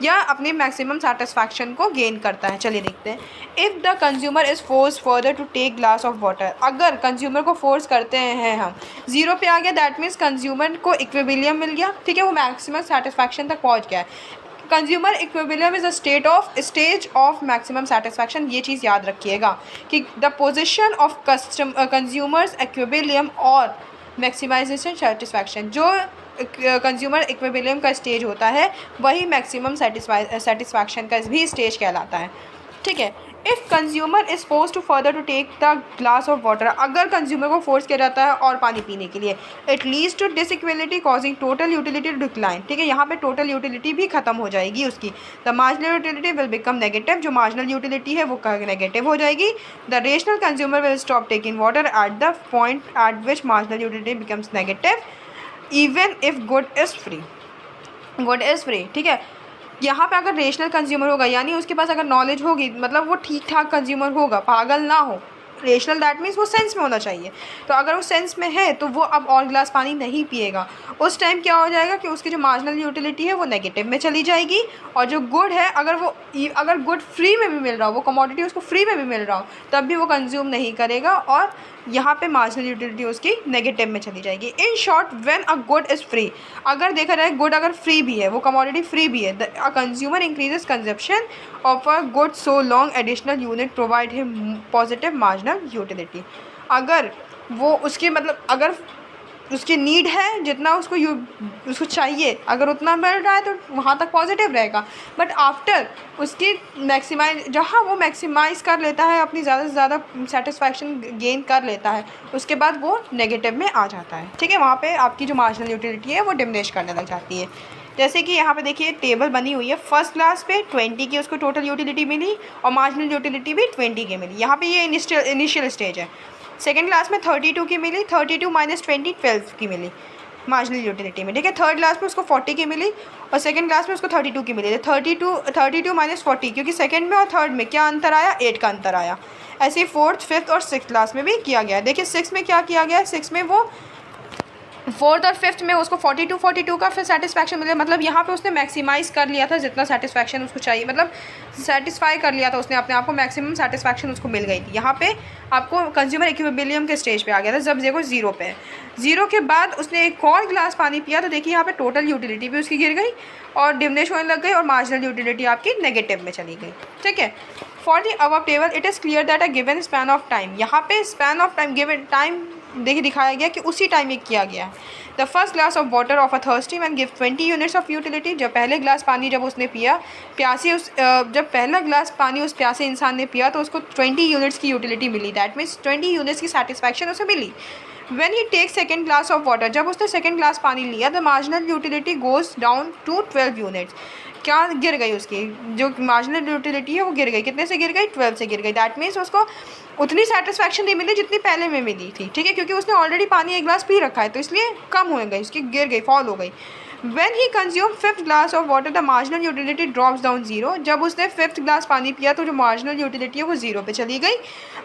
या अपने मैक्सिमम सेटिस्फैक्शन को गेन करता है। चलिए देखते हैं। If the consumer is force further to take glass of water, अगर कंज्यूमर को फोर्स करते हैं हम 0 पे आ गया, दैट मीन्स कंज्यूमर को इक्विलिब्रियम मिल गया, ठीक है, वो मैक्सिमम सेटिस्फैक्शन तक पहुँच गया है। Consumer equilibrium is a stage of maximum satisfaction. ये चीज़ याद रखिएगा कि the position of consumers equilibrium और मैक्सिमाइजेशन सेटिस्फैक्शन, जो कंज्यूमर इक्विलिब्रियम का स्टेज होता है वही मैक्सिमम सेटिस्फैक्शन का भी स्टेज कहलाता है, ठीक है। If consumer is force to further to take the glass of water, अगर कंज्यूमर को फोर्स किया जाता है और पानी पीने के लिए, it leads to disequality causing total utility to decline, ठीक है, यहाँ पे टोटल यूटिलिटी भी खत्म हो जाएगी उसकी। The marginal utility will become negative, जो मार्जिनल यूटिलिटी है वो नेगेटिव हो जाएगी। The rational consumer will stop taking water at the point eight which marginal utility becomes negative. Even if good is free, good is free, ठीक है। यहाँ पे अगर रेशनल कंज्यूमर होगा, यानी उसके पास अगर नॉलेज होगी, मतलब वो ठीक ठाक कंज्यूमर होगा, पागल ना हो। रेशनल दैट मीन्स वो सेंस में होना चाहिए। तो अगर वो सेंस में है तो वो अब और गिलास पानी नहीं पिएगा। उस टाइम क्या हो जाएगा कि उसकी जो मार्जिनल यूटिलिटी है वो नेगेटिव में चली जाएगी, और जो गुड है अगर गुड फ्री में भी मिल रहा हो, वो कमोडिटी उसको फ्री में भी मिल रहा हो, तब भी वो कंज्यूम नहीं करेगा, और यहाँ पे मार्जिनल यूटिलिटी उसकी नेगेटिव में चली जाएगी। In short, when a good is free, अगर देखा जाए गुड अगर फ्री भी है, वो कमोडिटी फ्री भी है, a consumer increases consumption of a good so long additional unit provide him positive marginal utility. अगर वो उसके मतलब अगर उसकी नीड है, जितना उसको चाहिए, अगर उतना मिल रहा है तो वहाँ तक पॉजिटिव रहेगा। बट आफ्टर उसकी मैक्सिमाइज, जहाँ वो मैक्सिमाइज़ कर लेता है, अपनी ज़्यादा से ज़्यादा सेटिस्फैक्शन गेन कर लेता है, उसके बाद वो नेगेटिव में आ जाता है, ठीक है। वहाँ पे आपकी जो मार्जिनल यूटिलिटी है वो डिमिनिश करने लग जाती है। जैसे कि यहाँ पे देखिए टेबल बनी हुई है, फर्स्ट क्लास पे 20 की उसको टोटल यूटिलिटी मिली, और मार्जिनल यूटिलिटी भी 20 की मिली। यहाँ पे ये इनिशियल स्टेज है। सेकेंड क्लास में 32 की मिली, 32 माइनस 20 12 की मिली मार्जिनल यूटिलिटी में, ठीक है। थर्ड क्लास में उसको 40 की मिली, और सेकंड क्लास में उसको 32 की मिली। 32 माइनस 40, क्योंकि सेकंड में और थर्ड में क्या अंतर आया, 8 का अंतर आया। ऐसे ही फोर्थ, फिफ्थ और सिक्स क्लास में भी किया गया है। देखिए सिक्स में क्या किया गया है, सिक्स में वो फोर्थ और फिफ्थ में उसको 42 का फिर सेटिस्फैक्शन मिले, मतलब यहाँ पे उसने मैक्सिमाइज़ कर लिया था जितना सेटिस्फैक्शन उसको चाहिए, मतलब सेटिस्फाई कर लिया था उसने अपने आप को, मैक्सिमम सेटिस्फैक्शन उसको मिल गई थी। यहाँ पे आपको कंज्यूमर इक्विलिब्रियम के स्टेज पे आ गया था, जब देखो ज़ीरो पे है। ज़ीरो के बाद उसने एक और गिलास पानी पिया, तो देखिए यहाँ पे टोटल यूटिलिटी भी उसकी गिर गई और डिमिनिश होने लग गई, और मार्जिनल यूटिलिटी आपकी नेगेटिव में चली गई, ठीक है। For the above table it is clear that a given span of time, यहाँ पे span of time given time देखिए दिखाया गया कि उसी टाइम ये किया गया है। The first glass of water of a thirsty man give 20 units of utility, जब पहले ग्लास पानी जब उसने पिया, जब पहला ग्लास पानी उस प्यासे इंसान ने पिया तो उसको 20 यूनिट्स की यूटिलिटी मिली, दैट मीन्स 20 यूनिट्स की सेटिस्फैक्शन उसे मिली। When he take second glass of water, जब उसने सेकेंड ग्लास पानी लिया, the marginal utility goes down to 12 units, क्या गिर गई उसकी जो मार्जिनल यूटिलिटी है वो गिर गई, कितने से गिर गई, 12 से गिर गई। दैट मीन्स उसको उतनी सेटिस्फैक्शन नहीं मिली जितनी पहले में मिली थी, ठीक है, क्योंकि उसने ऑलरेडी पानी एक गिलास पी रखा है, तो इसलिए कम हो गई उसकी, गिर गई, फॉल हो गई। When he consumed fifth glass of water, the marginal utility drops down zero. जब उसने फिफ्थ ग्लास पानी पिया तो जो मार्जिनल यूटिलिटी है वो जीरो पे चली गई।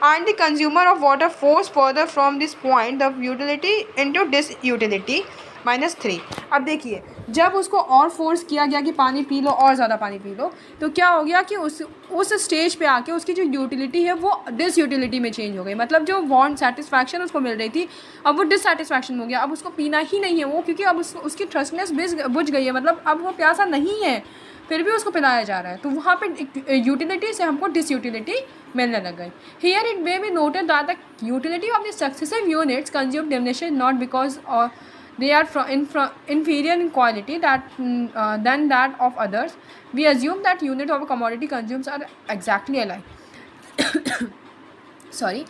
And the consumer of water force further from this point the utility into disutility -3। अब देखिए जब उसको और फोर्स किया गया कि पानी पी लो और ज़्यादा पानी पी लो, तो क्या हो गया कि उस स्टेज पे आके उसकी जो यूटिलिटी है वो डिस यूटिलिटी में चेंज हो गई, मतलब जो वांट सेटिस्फैक्शन उसको मिल रही थी अब वो डिससेटिस्फैक्शन हो गया, अब उसको पीना ही नहीं है वो, क्योंकि अब उसकी थ्रस्टनेस बुझ गई है, मतलब अब वो प्यासा नहीं है, फिर भी उसको पिलाया जा रहा है, तो वहाँ पे यूटिलिटी से हमको डिस यूटिलिटी मिलने लग गई। Here it may be noted that the utility of the successive units consume diminishes not because they are inferior in quality than that of others. We assume that unit of a commodity consumes are exactly alike. Sorry.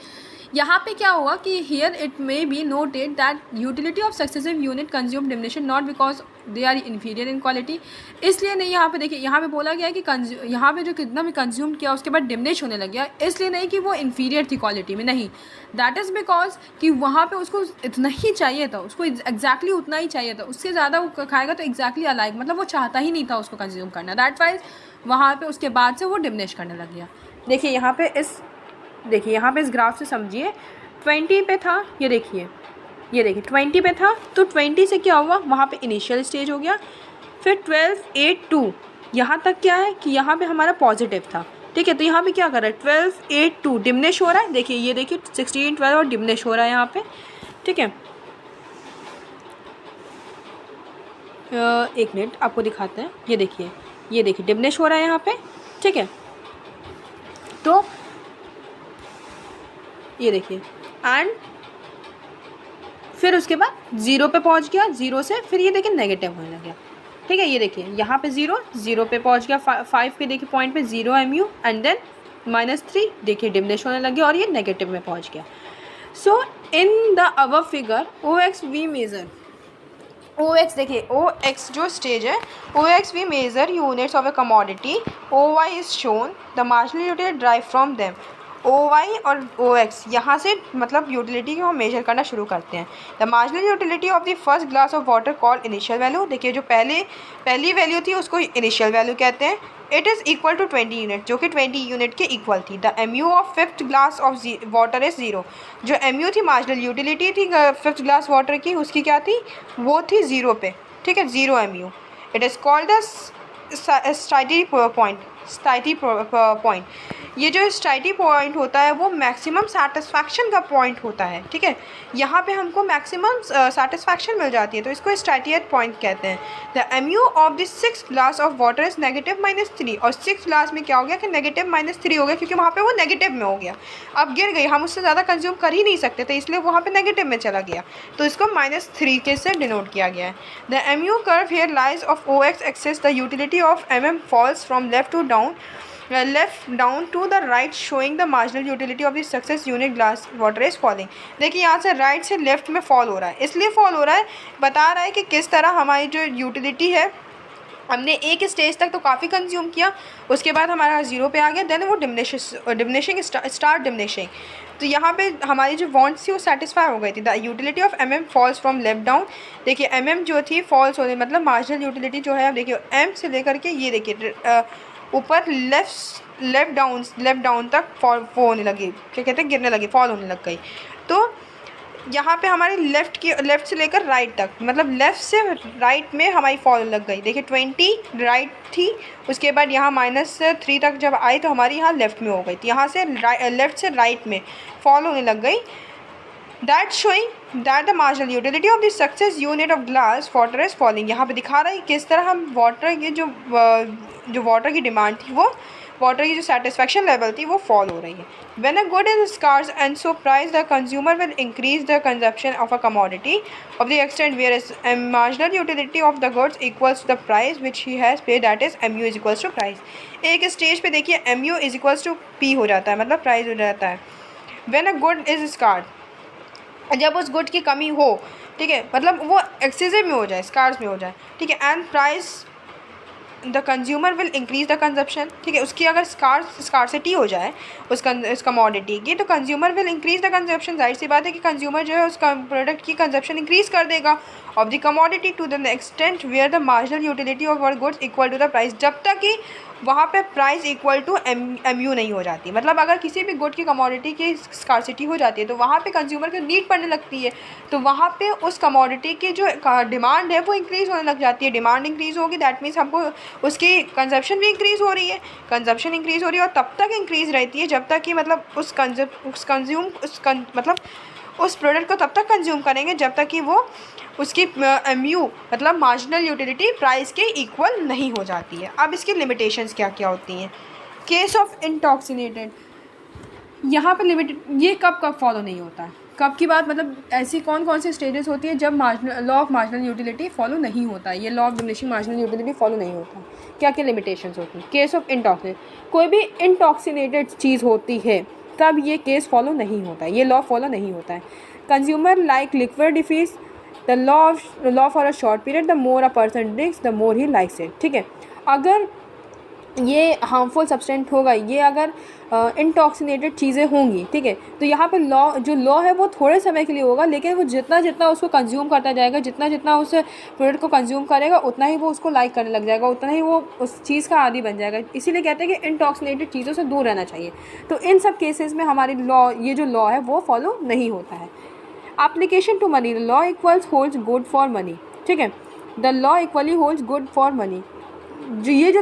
यहाँ पे क्या हुआ कि here it may be noted that utility of successive unit consume diminishes not because they are inferior in quality, इसलिए नहीं, यहाँ पे देखिए यहाँ पे बोला गया कि यहाँ पे जो कितना भी कंज्यूम किया उसके बाद डिमिनिश होने लग गया, इसलिए नहीं कि वो इन्फीरियर थी क्वालिटी में, नहीं, दैट इज़ बिकॉज कि वहाँ पे उसको इतना ही चाहिए था, उसको एग्जैक्टली उतना ही चाहिए था, उससे ज़्यादा वो खाएगा तो एग्जैक्टली अलाइक, मतलब वो चाहता ही नहीं था उसको कंज्यूम करना, दैट वाइज वहाँ पे उसके बाद से वो डिमिनिश करने लग गया। देखिए यहाँ पे इस ग्राफ से समझिए 20 पे था, ये देखिए 20 पे था, तो 20 से क्या हुआ, वहाँ पे इनिशियल स्टेज हो गया, फिर 12 8 2 यहाँ तक क्या है कि यहाँ पे हमारा पॉजिटिव था, ठीक है, तो यहाँ पे क्या कर रहा है 12 8 2 डिमिनिश हो रहा है, देखिए ये देखिए 16 12 और डिमिनिश हो रहा है यहाँ पे, ठीक है। एक मिनट आपको दिखाते हैं, ये देखिए डिमिनिश हो रहा है यहाँ पे, ठीक है, तो ये देखिए एंड फिर उसके बाद ज़ीरो पे पहुंच गया, ज़ीरो से फिर ये देखिए नेगेटिव होने लग गया, ठीक है, ये देखिए यहाँ पे ज़ीरो पे पहुंच गया, 5 पे देखिए पॉइंट पे 0 MU एंड देन -3 देखिए डिमिनिश होने लग गया और ये नेगेटिव में पहुंच गया। So in the above figure OX we measure, OX देखिए OX जो स्टेज है, OX we measure units of a commodity, OY is shown, the marginal utility drive from them. OY और OX यहाँ से मतलब यूटिलिटी को हम मेजर करना शुरू करते हैं। The marginal utility of the first glass of water called initial value. देखिए जो पहली वैल्यू थी उसको इनिशियल वैल्यू कहते हैं। It is equal to 20 unit, जो कि 20 यूनिट के इक्वल थी। The MU of fifth glass of water is 0। जो MU थी मार्जिनल यूटिलिटी थी फिफ्थ ग्लास वाटर की, उसकी क्या थी, वो थी 0 पे, ठीक है, 0 MU। It is called the satiety point. ये जो स्टाइटी पॉइंट होता है वो मैक्सिमम सेटिस्फैक्शन का पॉइंट होता है, ठीक है। यहाँ पे हमको मैक्सिमम सेटिस्फैक्शन मिल जाती है, तो इसको स्टाइटियट पॉइंट कहते हैं। The MU of the six glass of water is -3। और सिक्स ग्लास में क्या हो गया कि -3 हो गया, क्योंकि वहाँ पे वो नेगेटिव में हो गया। अब गिर गई, हम उससे ज़्यादा कंज्यूम कर ही नहीं सकते थे, इसलिए वहाँ पे नेगेटिव में चला गया, तो इसको -3 के से डिनोट किया गया है। The MU curve here lies of OX axis the utility of MM falls from left down to the right, showing the marginal utility of the success unit glass water is falling। देखिए यहाँ से right से left में fall हो रहा है, इसलिए fall हो रहा है, बता रहा है कि किस तरह हमारी जो यूटिलिटी है, हमने एक स्टेज तक तो काफ़ी कंज्यूम किया, उसके बाद हमारा 0 पे आ गया, देन वो डिमिनिशिंग स्टार्ट डिमिनिशिंग। तो यहाँ पे हमारी जो वांट्स थी वो सेटिस्फाई हो गई थी। The utility of MM falls from left down. देखिए MM जो थी फॉल्स होने मतलब मार्जिनल यूटिलिटी जो है, अब देखिए M से लेकर के ये देखिए ऊपर लेफ़्ट डाउन तक फॉल होने लगी, क्या कहते हैं, गिरने लगी, फॉल होने लग गई। तो यहाँ पे हमारे लेफ़्ट से लेकर राइट तक, मतलब लेफ़्ट से राइट में हमारी फॉल लग गई। देखिए 20 राइट थी, उसके बाद यहाँ -3 तक जब आई तो हमारी यहाँ लेफ़्ट में हो गई, तो यहाँ से लेफ़्ट से राइट में फॉल होने लग गई। That showing that the marginal utility of the success unit of glass water is falling. यहाँ पे दिखा रहा है किस तरह हम वाटर की जो वाटर की डिमांड थी, वो वाटर की जो सेटिस्फैक्शन लेवल थी वो फॉल हो रही है। When a good is scarce and so price the consumer will increase the consumption of a commodity of the extent where is marginal utility of the goods equals to the price which he has pay, that is MU is equals to price. एक stage पे देखिए MU is equals to P हो जाता है, मतलब price हो जाता है। When a good is scarce, जब उस गुड की कमी हो, ठीक है, मतलब वो एक्सेसिव में हो जाए, स्कार्स में हो जाए, ठीक है, and price the consumer will increase the consumption, ठीक है, उसकी अगर स्कार्सिटी हो जाए उस कमोडिटी की, तो consumer will increase the consumption. जाहिर सी बात है कि कंज्यूमर जो है उस प्रोडक्ट की कंजप्शन इंक्रीज कर देगा of the commodity to the extent where the marginal utility of वर goods equal to the price, जब तक कि वहाँ पे प्राइस इक्वल टू MU नहीं हो जाती। मतलब अगर किसी भी गुड की कमोडिटी की स्कार्सिटी हो जाती है तो वहाँ पे कंज्यूमर को नीड पड़ने लगती है, तो वहाँ पे उस कमोडिटी की जो डिमांड है वो इंक्रीज़ होने लग जाती है। डिमांड इंक्रीज़ होगी, दैट मीन्स हमको उसकी कंजप्शन भी इंक्रीज़ हो रही है, कंजप्शन इंक्रीज़ हो रही है, और तब तक इंक्रीज़ रहती है जब तक कि मतलब उस प्रोडक्ट को तब तक कंज्यूम करेंगे जब तक कि वो उसकी MU मतलब मार्जिनल यूटिलिटी प्राइस के इक्वल नहीं हो जाती है। अब इसकी लिमिटेशंस क्या क्या होती हैं। केस ऑफ इंटॉक्सिनेटेड, यहाँ पर लिमिटेड ये कब फॉलो नहीं होता है, कब की बात, मतलब ऐसी कौन कौन सी स्टेजेस होती है जब law of marginal utility follow नहीं होता है, ये law of diminishing marginal utility follow नहीं होता, क्या क्या लिमिटेशंस होती हैं। केस ऑफ इंटॉक्सिनेट, कोई भी इंटॉक्सिनेटेड चीज़ होती है तब ये केस फॉलो नहीं होता है, ये लॉ फॉलो नहीं होता है। Consumer like liquid defies the law for a short period, the more a person drinks the more he likes it, ठीक है। अगर ये हार्मफुल सब्सटेंट होगा, ये अगर इंटॉक्सिनेटेड चीज़ें होंगी, ठीक है, तो यहाँ पे लॉ है वो थोड़े समय के लिए होगा, लेकिन वो जितना उसको कंज्यूम करता जाएगा, जितना उस प्रोडक्ट को कंज्यूम करेगा, उतना ही वो उसको लाइक करने लग जाएगा, उतना ही वो उस चीज़ का आदी बन जाएगा। इसीलिए कहते हैं कि इंटॉक्सिनेटेड चीज़ों से दूर रहना चाहिए। तो इन सब केसेस में हमारी ये जो लॉ है वो फॉलो नहीं होता है। Application to money, the law equals holds good for money, ठीक है, the law equally holds good for money. जो ये जो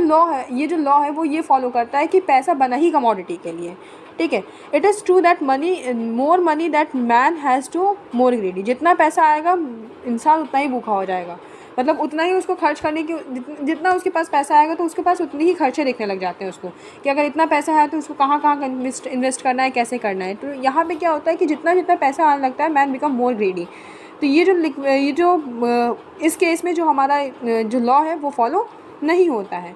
लॉ है वो ये फॉलो करता है कि पैसा बना ही कमोडिटी के लिए, ठीक है। It is true that more money that man has to more greedy, जितना पैसा आएगा इंसान उतना ही भूखा हो जाएगा, मतलब उतना ही उसको खर्च करने की, जितना उसके पास पैसा आएगा तो उसके पास उतनी ही खर्चे दिखने लग जाते हैं उसको, कि अगर इतना पैसा है तो उसको कहाँ कहाँ इन्वेस्ट करना है, कैसे करना है। तो यहाँ पे क्या होता है कि जितना पैसा आने लगता है मैन बिकम मोर ग्रीडी। तो ये जो इस केस में जो हमारा जो लॉ है वो फॉलो नहीं होता है।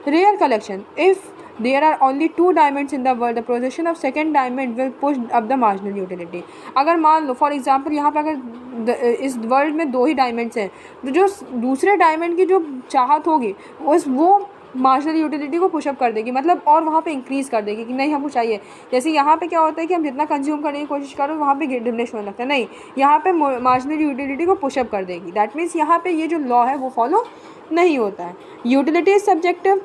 Rare collection, if there are only 2 diamonds in the world, the position of second diamond will push up the marginal utility. अगर मान लो फॉर एग्जांपल यहाँ पर अगर इस वर्ल्ड में 2 ही डायमंड्स हैं, तो जो दूसरे डायमंड की जो चाहत होगी वो मार्जिनल यूटिलिटी को पुशअप कर देगी, मतलब और वहाँ पे इंक्रीज़ कर देगी कि नहीं हमको चाहिए। जैसे यहाँ पे क्या होता है कि हम जितना कंज्यूम करने की कोशिश करो वहाँ पे डिमिनिश होने लगता है, नहीं यहाँ पे मार्जिनल यूटिलिटी को पुशअप कर देगी। दैट मीन्स यहाँ पे ये जो लॉ है वो फॉलो नहीं होता है। Utility is subjective,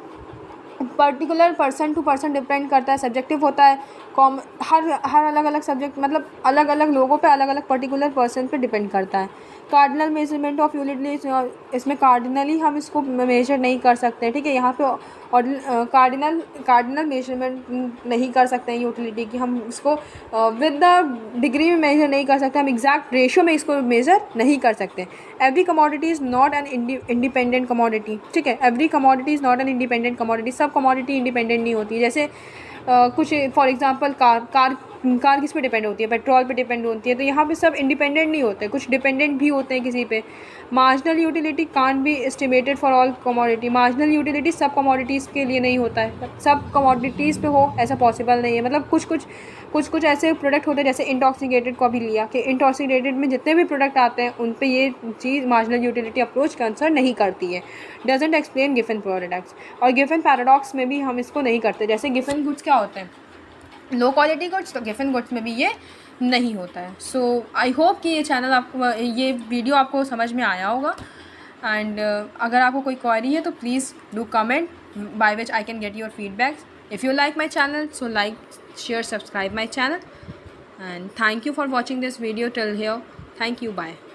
particular person to person depend करता है, सब्जेक्टिव होता है। हर अलग अलग सब्जेक्ट मतलब अलग अलग लोगों पे, अलग अलग पर्टिकुलर पर्सन पे डिपेंड करता है। कार्डिनल मेजरमेंट ऑफ यूटिलिटी, इसमें कार्डिनली हम इसको मेजर नहीं कर सकते, ठीक है। यहाँ पे और कार्डिनल मेजरमेंट नहीं कर सकते हैं यूटिलिटी की, हम इसको विद द डिग्री में मेजर नहीं कर सकते, हम एग्जैक्ट रेशियो में इसको मेजर नहीं कर सकते। Every commodity is not an independent commodity, ठीक है। Every commodity is not an independent commodity, सब कमोडिटी इंडिपेंडेंट नहीं होती है। जैसे कुछ फॉर एग्जांपल कार किस पे डिपेंड होती है, पेट्रोल पे डिपेंड होती है, तो यहाँ पे सब इंडिपेंडेंट नहीं होते, कुछ डिपेंडेंट भी होते हैं किसी पे। Marginal utility can't be estimated for all commodity, marginal utility सब कमोडिटीज़ के लिए नहीं होता है, सब कमोडिटीज़ पे हो ऐसा पॉसिबल नहीं है। मतलब कुछ ऐसे प्रोडक्ट होते हैं, जैसे इंटॉक्सिकेटेड को भी लिया कि इंटॉक्सिकेटेड में जितने भी प्रोडक्ट आते हैं उन पे ये चीज़ मार्जिनल यूटिलिटी अप्रोच कंसर्न नहीं करती है, डजेंट एक्सप्लेन गिवन प्रोडक्ट्स। और गिवन पैराडॉक्स में भी हम इसको नहीं करते, जैसे गिवन गुड्स क्या होते हैं, लो क्वालिटी गुड्स, तो गिवन गुड्स में भी ये नहीं होता है। सो आई होप कि ये वीडियो आपको समझ में आया होगा। एंड अगर आपको कोई क्वेरी है तो please do comment by which I can get your feedbacks. If you like my channel so like, share, subscribe my channel, and thank you for watching this video till here. Thank you, bye.